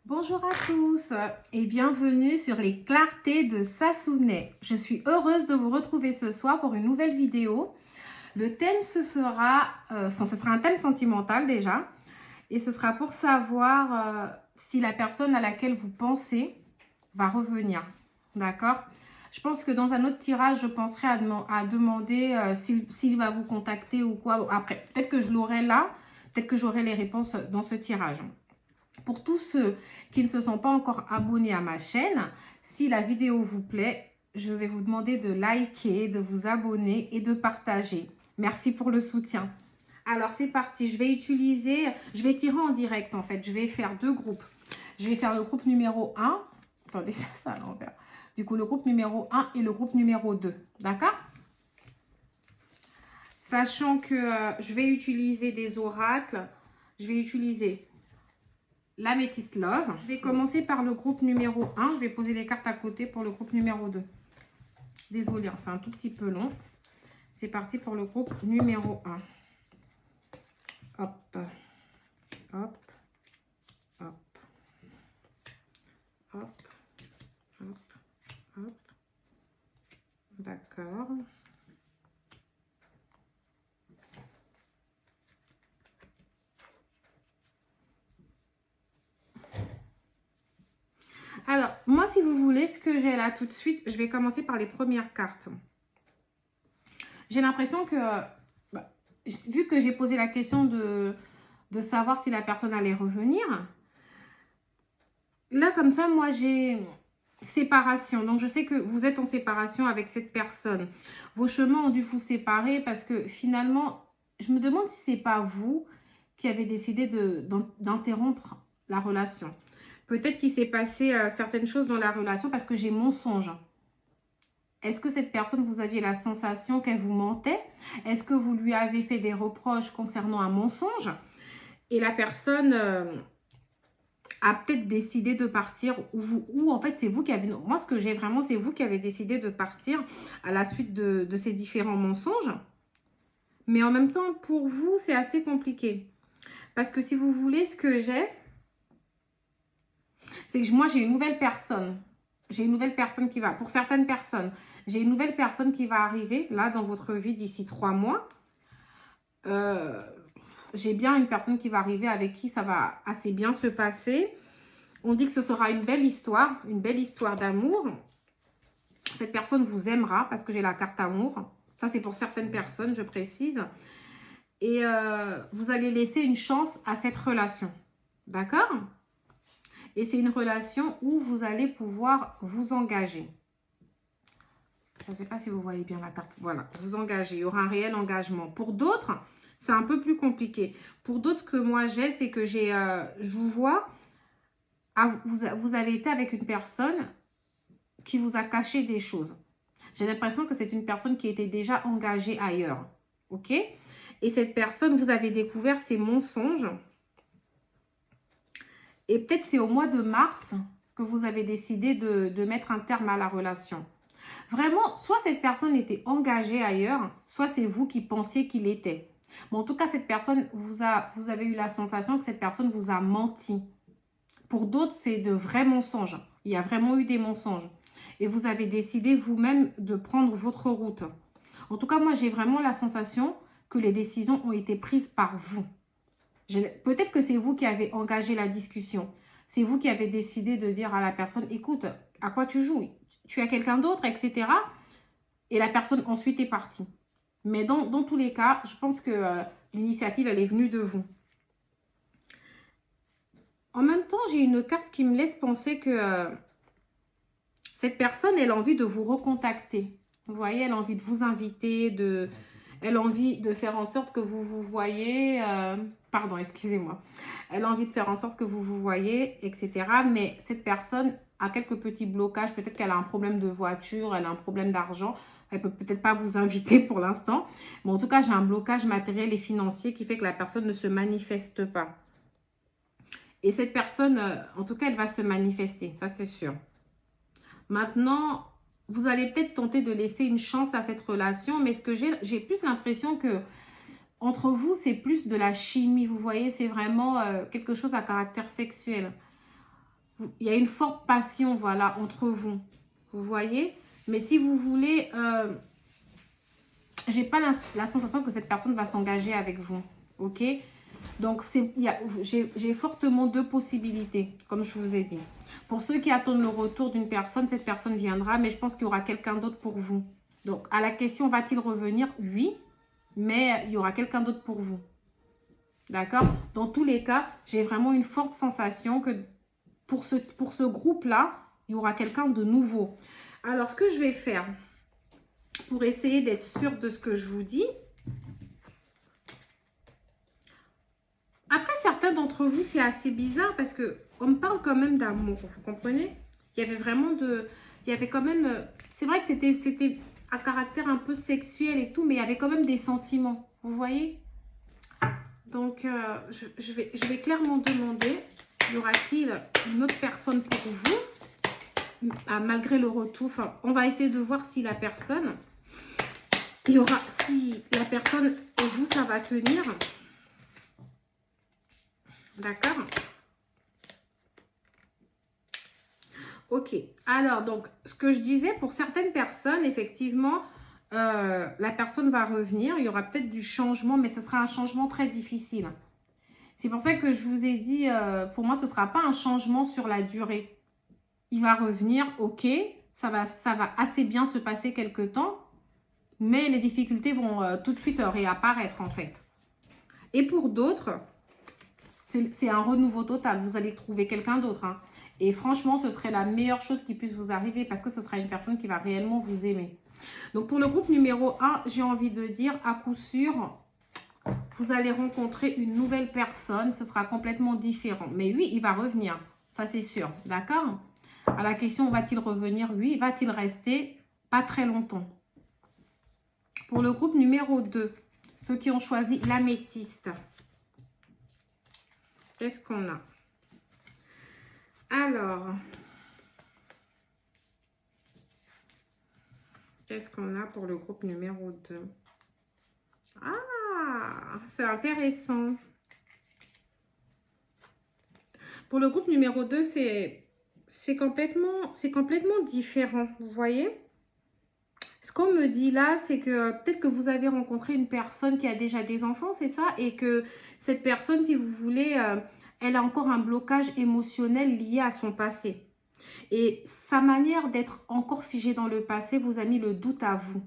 Bonjour à tous et bienvenue sur les clartés de Sassounay. Je suis heureuse de vous retrouver ce soir pour une nouvelle vidéo. Le thème, ce sera un thème sentimental déjà. Et ce sera pour savoir si la personne à laquelle vous pensez va revenir. D'accord? Je pense que dans un autre tirage, je penserai à demander s'il va vous contacter ou quoi. Bon, après, peut-être que je l'aurai là. Peut-être que j'aurai les réponses dans ce tirage. Pour tous ceux qui ne se sont pas encore abonnés à ma chaîne, si la vidéo vous plaît, je vais vous demander de liker, de vous abonner et de partager. Merci pour le soutien. Alors, c'est parti. Je vais tirer en direct en fait. Je vais faire deux groupes. Je vais faire le groupe numéro 1. Attendez, ça à l'envers. Du coup, le groupe numéro 1 et le groupe numéro 2. D'accord? Sachant que je vais utiliser des oracles. Je vais utiliser l'Améthyste Love. Je vais commencer par le groupe numéro 1. Je vais poser les cartes à côté pour le groupe numéro 2. Désolée, c'est un tout petit peu long. C'est parti pour le groupe numéro 1. Hop, hop, hop, hop, hop, hop. D'accord. Alors, moi, si vous voulez, ce que j'ai là tout de suite, je vais commencer par les premières cartes. J'ai l'impression que, vu que j'ai posé la question de savoir si la personne allait revenir, là, comme ça, moi, j'ai séparation. Donc, je sais que vous êtes en séparation avec cette personne. Vos chemins ont dû vous séparer parce que finalement, je me demande si c'est pas vous qui avez décidé d'interrompre la relation. Peut-être qu'il s'est passé certaines choses dans la relation parce que j'ai mensonge. Est-ce que cette personne, vous aviez la sensation qu'elle vous mentait? Est-ce que vous lui avez fait des reproches concernant un mensonge? Et la personne a peut-être décidé de partir ou en fait c'est vous qui avez... Moi ce que j'ai vraiment, c'est vous qui avez décidé de partir à la suite de ces différents mensonges. Mais en même temps, pour vous, c'est assez compliqué. Parce que si vous voulez, ce que j'ai, c'est que moi j'ai une nouvelle personne. J'ai une nouvelle personne qui va... Pour certaines personnes, j'ai une nouvelle personne qui va arriver là dans votre vie d'ici 3 mois. J'ai bien une personne qui va arriver avec qui ça va assez bien se passer. On dit que ce sera une belle histoire d'amour. Cette personne vous aimera parce que j'ai la carte amour. Ça, c'est pour certaines personnes, je précise. Et vous allez laisser une chance à cette relation. D'accord? Et c'est une relation où vous allez pouvoir vous engager. Je ne sais pas si vous voyez bien la carte. Voilà, vous engagez. Il y aura un réel engagement. Pour d'autres, c'est un peu plus compliqué. Pour d'autres, ce que moi j'ai, c'est que je vous vois, vous avez été avec une personne qui vous a caché des choses. J'ai l'impression que c'est une personne qui était déjà engagée ailleurs. Ok? Et cette personne, vous avez découvert ses mensonges. Et peut-être c'est au mois de mars que vous avez décidé de mettre un terme à la relation. Vraiment, soit cette personne était engagée ailleurs, soit c'est vous qui pensiez qu'il était. Mais en tout cas, cette personne, vous avez eu la sensation que cette personne vous a menti. Pour d'autres, c'est de vrais mensonges. Il y a vraiment eu des mensonges. Et vous avez décidé vous-même de prendre votre route. En tout cas, moi, j'ai vraiment la sensation que les décisions ont été prises par vous. Peut-être que c'est vous qui avez engagé la discussion. C'est vous qui avez décidé de dire à la personne, écoute, à quoi tu joues? Tu as quelqu'un d'autre, etc. Et la personne ensuite est partie. Mais dans tous les cas, je pense que l'initiative, elle est venue de vous. En même temps, j'ai une carte qui me laisse penser que cette personne, elle a envie de vous recontacter. Vous voyez, elle a envie de vous inviter, elle a envie de faire en sorte que vous vous voyez. Pardon, excusez-moi. Elle a envie de faire en sorte que vous vous voyez, etc. Mais cette personne a quelques petits blocages. Peut-être qu'elle a un problème de voiture, elle a un problème d'argent. Elle peut peut-être pas vous inviter pour l'instant. Mais en tout cas, j'ai un blocage matériel et financier qui fait que la personne ne se manifeste pas. Et cette personne, en tout cas, elle va se manifester. Ça, c'est sûr. Maintenant, vous allez peut-être tenter de laisser une chance à cette relation. Mais ce que j'ai plus l'impression que entre vous, c'est plus de la chimie. Vous voyez, c'est vraiment quelque chose à caractère sexuel. il y a une forte passion, voilà, entre vous. Vous voyez? Mais si vous voulez, j'ai pas la sensation que cette personne va s'engager avec vous. Ok? Donc, j'ai fortement deux possibilités, comme je vous ai dit. Pour ceux qui attendent le retour d'une personne, cette personne viendra, mais je pense qu'il y aura quelqu'un d'autre pour vous. Donc, à la question, va-t-il revenir? Oui, mais il y aura quelqu'un d'autre pour vous. D'accord? Dans tous les cas, j'ai vraiment une forte sensation que pour ce groupe-là, il y aura quelqu'un de nouveau. Alors, ce que je vais faire pour essayer d'être sûre de ce que je vous dis, après, certains d'entre vous, c'est assez bizarre parce qu'on me parle quand même d'amour, vous comprenez? Il y avait vraiment il y avait quand même... C'est vrai que c'était à caractère un peu sexuel et tout, mais il y avait quand même des sentiments, vous voyez? Donc, je vais clairement demander, y aura-t-il une autre personne pour vous? Malgré le retour, enfin, on va essayer de voir si la personne... Si la personne et vous, ça va tenir... D'accord? Ok. Alors, donc, ce que je disais, pour certaines personnes, effectivement, la personne va revenir. Il y aura peut-être du changement, mais ce sera un changement très difficile. C'est pour ça que je vous ai dit, pour moi, ce ne sera pas un changement sur la durée. Il va revenir, ok. Ça va assez bien se passer quelque temps. Mais les difficultés vont tout de suite réapparaître, en fait. Et pour d'autres... C'est un renouveau total. Vous allez trouver quelqu'un d'autre. Hein. Et franchement, ce serait la meilleure chose qui puisse vous arriver parce que ce sera une personne qui va réellement vous aimer. Donc, pour le groupe numéro 1, j'ai envie de dire, à coup sûr, vous allez rencontrer une nouvelle personne. Ce sera complètement différent. Mais oui, il va revenir. Ça, c'est sûr. D'accord? À la question, va-t-il revenir? Oui. Va-t-il rester? Pas très longtemps. Pour le groupe numéro 2, ceux qui ont choisi l'améthyste. Qu'est-ce qu'on a? Alors, qu'est-ce qu'on a pour le groupe numéro 2? Ah, c'est intéressant. Pour le groupe numéro 2, c'est complètement différent, vous voyez? Ce qu'on me dit là, c'est que peut-être que vous avez rencontré une personne qui a déjà des enfants, c'est ça? Et que cette personne, si vous voulez, elle a encore un blocage émotionnel lié à son passé. Et sa manière d'être encore figée dans le passé vous a mis le doute à vous.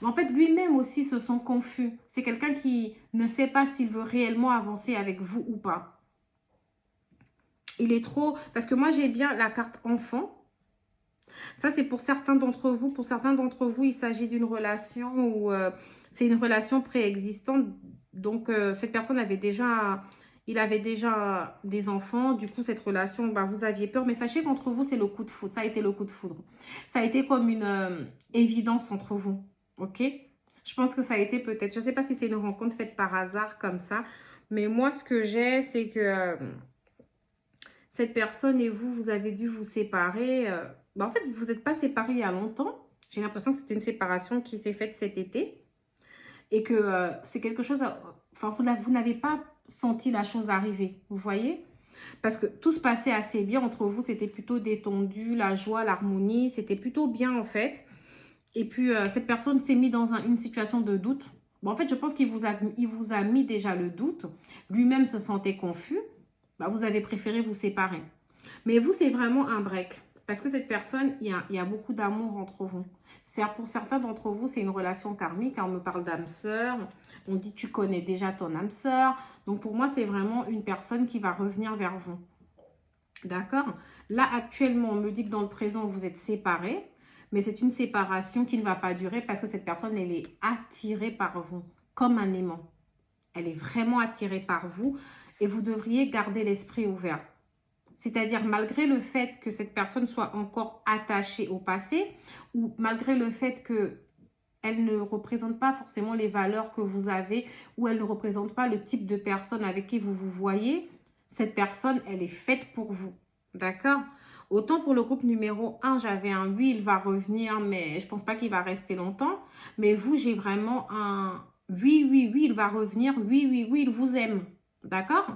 Mais en fait, lui-même aussi se sent confus. C'est quelqu'un qui ne sait pas s'il veut réellement avancer avec vous ou pas. Il est trop... Parce que moi, j'ai bien la carte enfant. Ça, c'est pour certains d'entre vous. Pour certains d'entre vous, il s'agit d'une relation où c'est une relation préexistante. Donc, cette personne avait déjà... Il avait déjà des enfants. Du coup, cette relation, bah, vous aviez peur. Mais sachez qu'entre vous, c'est le coup de foudre. Ça a été le coup de foudre. Ça a été comme une évidence entre vous. Ok? Je pense que ça a été peut-être... Je ne sais pas si c'est une rencontre faite par hasard comme ça. Mais moi, ce que j'ai, c'est que cette personne et vous, vous avez dû vous séparer. En fait, vous n'êtes pas séparés il y a longtemps. J'ai l'impression que c'était une séparation qui s'est faite cet été. Et que c'est quelque chose... Enfin, vous n'avez pas senti la chose arriver. Vous voyez? Parce que tout se passait assez bien entre vous. C'était plutôt détendu, la joie, l'harmonie. C'était plutôt bien en fait. Et puis, cette personne s'est mise dans une situation de doute. Bon, en fait, je pense qu'il vous a mis déjà le doute. Lui-même se sentait confus. Bah, vous avez préféré vous séparer. Mais vous, c'est vraiment un break. Parce que cette personne, il y a beaucoup d'amour entre vous. Pour certains d'entre vous, c'est une relation karmique. On me parle d'âme sœur. On dit tu connais déjà ton âme sœur. Donc, pour moi, c'est vraiment une personne qui va revenir vers vous. D'accord? Là, actuellement, on me dit que dans le présent, vous êtes séparés. Mais c'est une séparation qui ne va pas durer parce que cette personne, elle est attirée par vous, comme un aimant. Elle est vraiment attirée par vous et vous devriez garder l'esprit ouvert. C'est-à-dire, malgré le fait que cette personne soit encore attachée au passé ou malgré le fait qu'elle ne représente pas forcément les valeurs que vous avez ou elle ne représente pas le type de personne avec qui vous vous voyez, cette personne, elle est faite pour vous. D'accord? Autant pour le groupe numéro 1, j'avais un oui, il va revenir, mais je ne pense pas qu'il va rester longtemps. Mais vous, j'ai vraiment un oui, oui, oui, il va revenir. Oui, oui, oui, il vous aime. D'accord?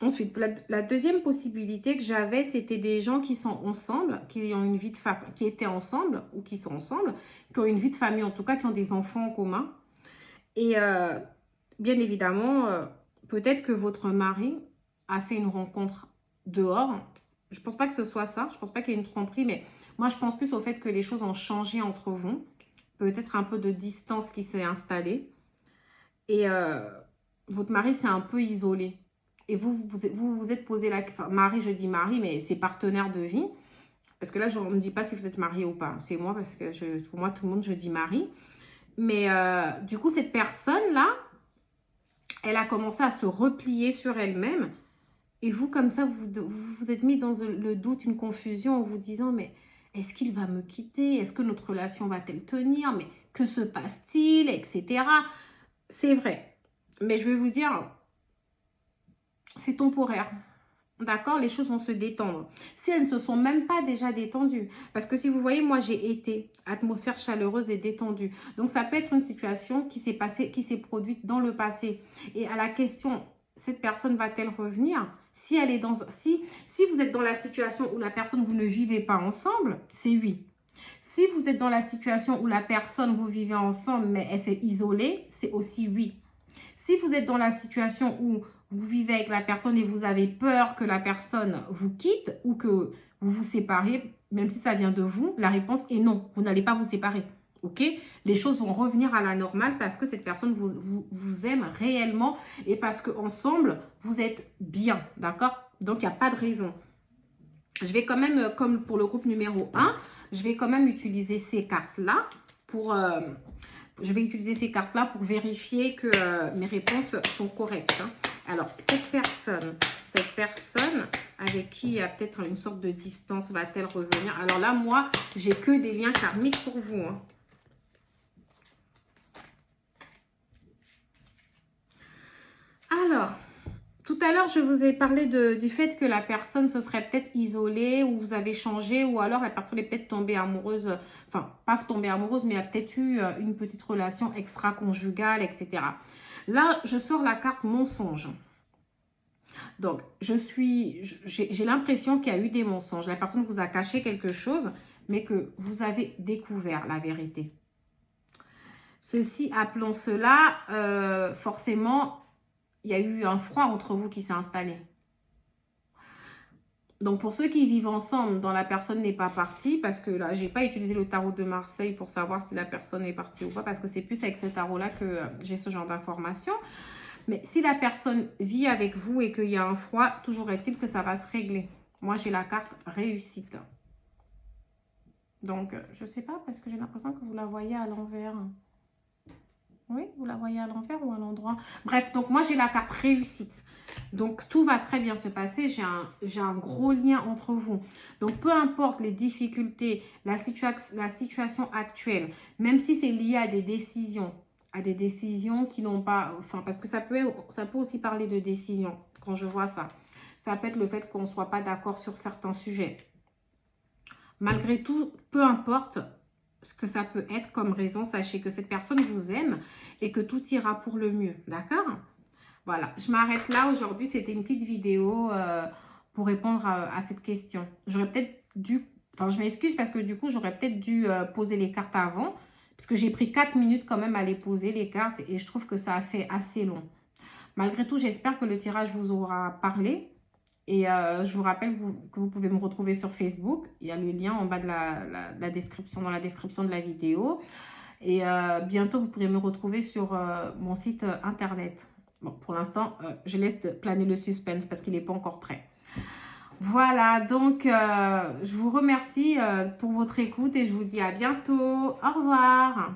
Ensuite, la deuxième possibilité que j'avais, c'était des gens qui sont ensemble, qui ont une vie de famille, qui étaient ensemble ou qui sont ensemble, qui ont une vie de famille, en tout cas, qui ont des enfants en commun. Et bien évidemment, peut-être que votre mari a fait une rencontre dehors. Je ne pense pas que ce soit ça. Je ne pense pas qu'il y ait une tromperie, mais moi, je pense plus au fait que les choses ont changé entre vous. Peut-être un peu de distance qui s'est installée. Et votre mari s'est un peu isolé. Et vous êtes posé la... Enfin, mari, je dis mari, mais c'est partenaire de vie. Parce que là, je ne me dis pas si vous êtes marié ou pas. C'est moi, parce que pour moi, tout le monde, je dis mari. Mais du coup, cette personne-là, elle a commencé à se replier sur elle-même. Et vous, comme ça, vous vous êtes mis dans le doute, une confusion en vous disant, mais est-ce qu'il va me quitter? Est-ce que notre relation va-t-elle tenir? Mais que se passe-t-il? Etc. C'est vrai. Mais je vais vous dire, c'est temporaire. D'accord? Les choses vont se détendre. Si elles ne se sont même pas déjà détendues. Parce que si vous voyez, moi, j'ai été atmosphère chaleureuse et détendue. Donc, ça peut être une situation qui s'est passée, qui s'est produite dans le passé. Et à la question, cette personne va-t-elle revenir? Si elle est dans... Si vous êtes dans la situation où la personne, vous ne vivez pas ensemble, c'est oui. Si vous êtes dans la situation où la personne, vous vivez ensemble, mais elle s'est isolée, c'est aussi oui. Si vous êtes dans la situation où vous vivez avec la personne et vous avez peur que la personne vous quitte ou que vous vous séparez, même si ça vient de vous, la réponse est non. Vous n'allez pas vous séparer. Ok? Les choses vont revenir à la normale parce que cette personne vous aime réellement et parce qu'ensemble, vous êtes bien. D'accord? Donc, il n'y a pas de raison. Je vais quand même, comme pour le groupe numéro 1, je vais quand même utiliser ces cartes-là pour... je vais utiliser ces cartes-là pour vérifier que mes réponses sont correctes. Hein. Alors, cette personne avec qui il y a peut-être une sorte de distance, va-t-elle revenir? Alors là, moi, j'ai que des liens karmiques pour vous. Hein. Alors, tout à l'heure, je vous ai parlé du fait que la personne se serait peut-être isolée ou vous avez changé ou alors la personne est peut-être tombée amoureuse, enfin, pas tombée amoureuse, mais a peut-être eu une petite relation extra-conjugale, etc. Là, je sors la carte mensonge. Donc, j'ai l'impression qu'il y a eu des mensonges. La personne vous a caché quelque chose, mais que vous avez découvert la vérité. Ceci, appelons cela, forcément, il y a eu un froid entre vous qui s'est installé. Donc, pour ceux qui vivent ensemble, dont la personne n'est pas partie, parce que là, je n'ai pas utilisé le tarot de Marseille pour savoir si la personne est partie ou pas, parce que c'est plus avec ce tarot-là que j'ai ce genre d'informations. Mais si la personne vit avec vous et qu'il y a un froid, toujours est-il que ça va se régler. Moi, j'ai la carte réussite. Donc, je ne sais pas, parce que j'ai l'impression que vous la voyez à l'envers. Oui, vous la voyez à l'envers ou à l'endroit. Bref, donc moi, j'ai la carte réussite. Donc, tout va très bien se passer. J'ai un gros lien entre vous. Donc, peu importe les difficultés, la situation actuelle, même si c'est lié à des décisions qui n'ont pas... Enfin, parce que ça peut aussi parler de décisions quand je vois ça. Ça peut être le fait qu'on ne soit pas d'accord sur certains sujets. Malgré tout, peu importe ce que ça peut être comme raison, sachez que cette personne vous aime et que tout ira pour le mieux, d'accord? Voilà, je m'arrête là. Aujourd'hui, c'était une petite vidéo pour répondre à cette question. J'aurais peut-être dû... Enfin, je m'excuse parce que du coup, j'aurais peut-être dû poser les cartes avant. Parce que j'ai pris 4 minutes quand même à les poser, les cartes. Et je trouve que ça a fait assez long. Malgré tout, j'espère que le tirage vous aura parlé. Et je vous rappelle que vous pouvez me retrouver sur Facebook. Il y a le lien en bas de la description, dans la description de la vidéo. Et bientôt, vous pourrez me retrouver sur mon site internet. Bon, pour l'instant, je laisse planer le suspense parce qu'il n'est pas encore prêt. Voilà, donc je vous remercie pour votre écoute et je vous dis à bientôt. Au revoir.